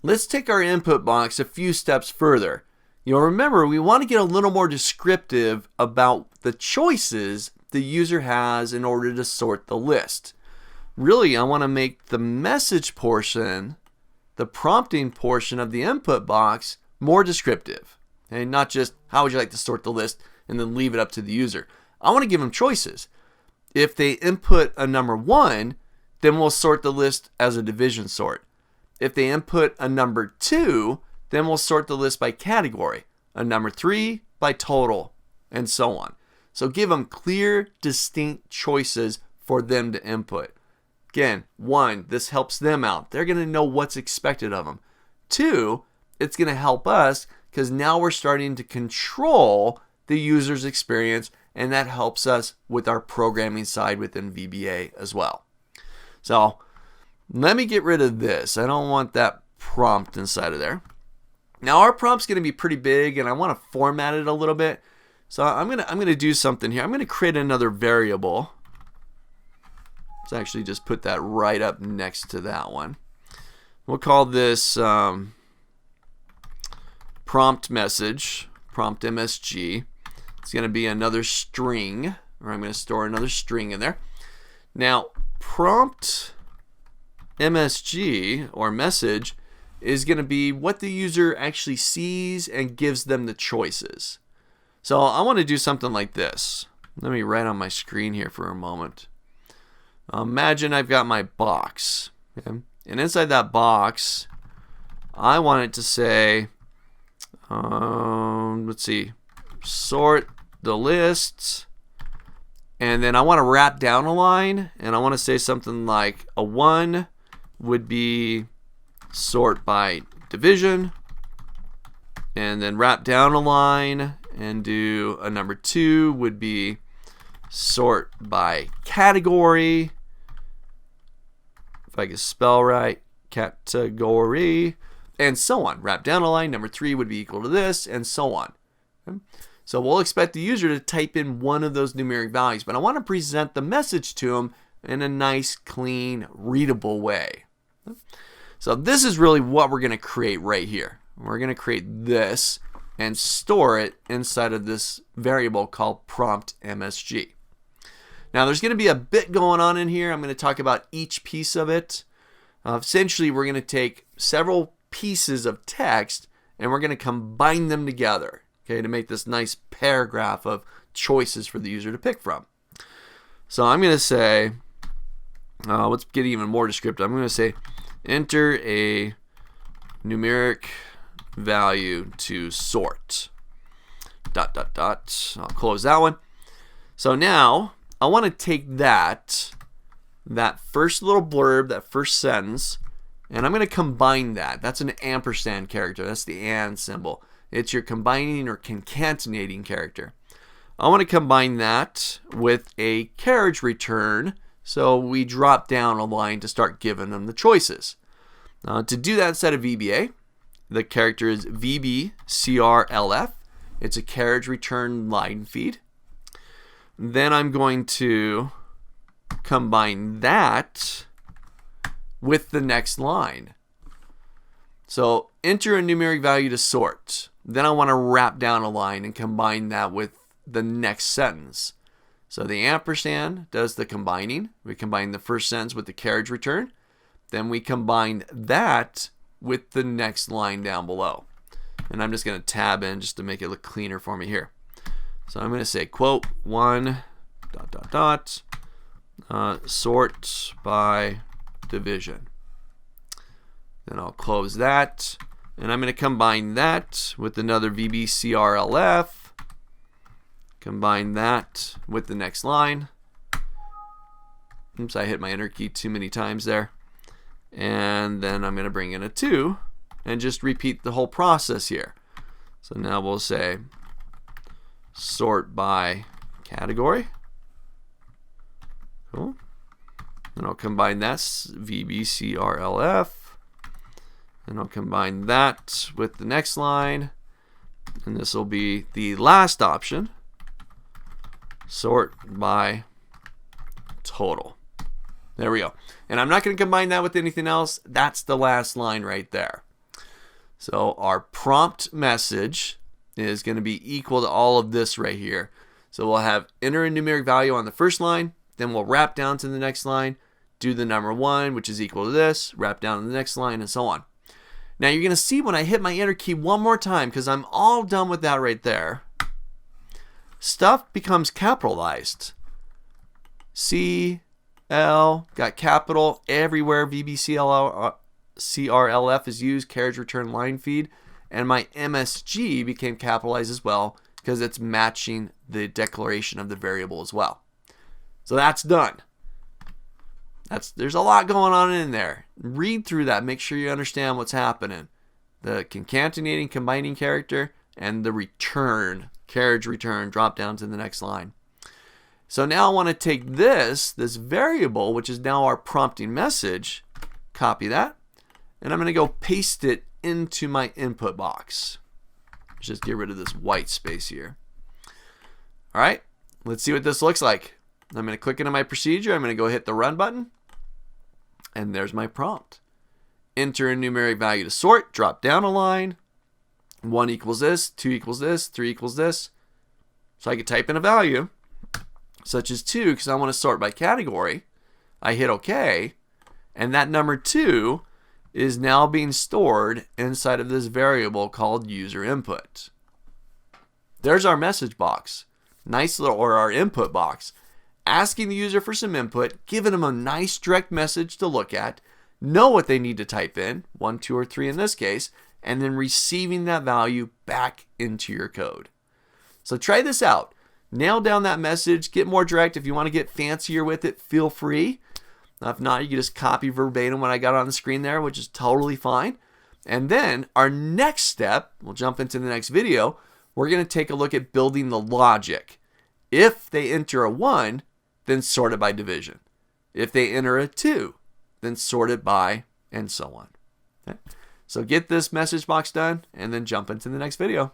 let's take our input box a few steps further. You'll remember we want to get a little more descriptive about the choices the user has in order to sort the list. Really, I want to make the message portion, the prompting portion of the input box, more descriptive. Okay? Not just how would you like to sort the list and then leave it up to the user. I want to give them choices. If they input a number 1, then we'll sort the list as a division sort. If they input a number 2, then we'll sort the list by category. A number 3 by total, and so on. So give them clear, distinct choices for them to input. Again, 1, this helps them out. They're going to know what's expected of them. 2, it's going to help us because now we're starting to control the user's experience, and that helps us with our programming side within VBA as well. So let me get rid of this. I don't want that prompt inside of there. Now our prompt's going to be pretty big, and I want to format it a little bit. So I'm gonna do something here. I'm gonna create another variable. Let's actually just put that right up next to that one. We'll call this prompt message, prompt MSG. It's going to be another string, or I'm going to store another string in there. Now, prompt MSG, or message, is going to be what the user actually sees and gives them the choices. So I want to do something like this. Let me write on my screen here for a moment. Imagine I've got my box. Okay? And inside that box, I want it to say, let's see, sort the lists, and then I want to wrap down a line, and I want to say something like a 1 would be sort by division, and then wrap down a line and do a number 2 would be sort by category, if I can spell right, category, and so on. Wrap down a line, number 3 would be equal to this, and so on. Okay? So we'll expect the user to type in one of those numeric values, but I want to present the message to them in a nice, clean, readable way. So this is really what we're going to create right here. We're going to create this and store it inside of this variable called prompt MSG. Now there's going to be a bit going on in here. I'm going to talk about each piece of it. Essentially, we're going to take several pieces of text and we're going to combine them together, okay, to make this nice paragraph of choices for the user to pick from. So I'm going to say, let's get even more descriptive. I'm going to say, enter a numeric value to sort. ... I'll close that one. So now I want to take that first little blurb, that first sentence, and I'm going to combine that. That's an ampersand character. That's the and symbol. It's your combining or concatenating character. I want to combine that with a carriage return, so we drop down a line to start giving them the choices. To do that inside of VBA, the character is VBCRLF. It's a carriage return line feed. Then I'm going to combine that with the next line. So enter a numeric value to sort. Then I want to wrap down a line and combine that with the next sentence. So the ampersand does the combining. We combine the first sentence with the carriage return. Then we combine that with the next line down below. And I'm just going to tab in just to make it look cleaner for me here. So I'm going to say quote 1 ... sort by division. Then I'll close that, and I'm going to combine that with another VBCRLF. Combine that with the next line. Oops, I hit my enter key too many times there. And then I'm going to bring in a 2 and just repeat the whole process here. So now we'll say sort by category. Cool. And I'll combine that VBCRLF. And I'll combine that with the next line. And this will be the last option. Sort by total. There we go. And I'm not going to combine that with anything else. That's the last line right there. So our prompt message is going to be equal to all of this right here. So we'll have enter a numeric value on the first line, then we'll wrap down to the next line, do the number 1, which is equal to this, wrap down to the next line, and so on. Now you're going to see when I hit my enter key one more time, because I'm all done with that right there, stuff becomes capitalized. C, L, got capital everywhere, VBCRLF is used, carriage return line feed, and my MSG became capitalized as well because it's matching the declaration of the variable as well. So that's done. There's a lot going on in there. Read through that. Make sure you understand what's happening. The concatenating, combining character, and the return, carriage return, drop down to the next line. So now I want to take this variable, which is now our prompting message, copy that, and I'm going to go paste it into my input box. Let's just get rid of this white space here. All right, let's see what this looks like. I'm going to click into my procedure. I'm going to go hit the run button. And there's my prompt. Enter a numeric value to sort. Drop down a line. 1 equals this. 2 equals this. 3 equals this. So I could type in a value, such as 2, because I want to sort by category. I hit OK. And that number 2 is now being stored inside of this variable called user input. There's our message box. Nice little, or our input box. Asking the user for some input, giving them a nice direct message to look at, know what they need to type in, 1, 2, or 3 in this case, and then receiving that value back into your code. So try this out. Nail down that message, get more direct. If you want to get fancier with it, feel free. If not, you can just copy verbatim what I got on the screen there, which is totally fine. And then our next step, we'll jump into the next video, we're going to take a look at building the logic. If they enter a 1, then sort it by division. If they enter a 2, then sort it by, and so on. Okay? So get this message box done, and then jump into the next video.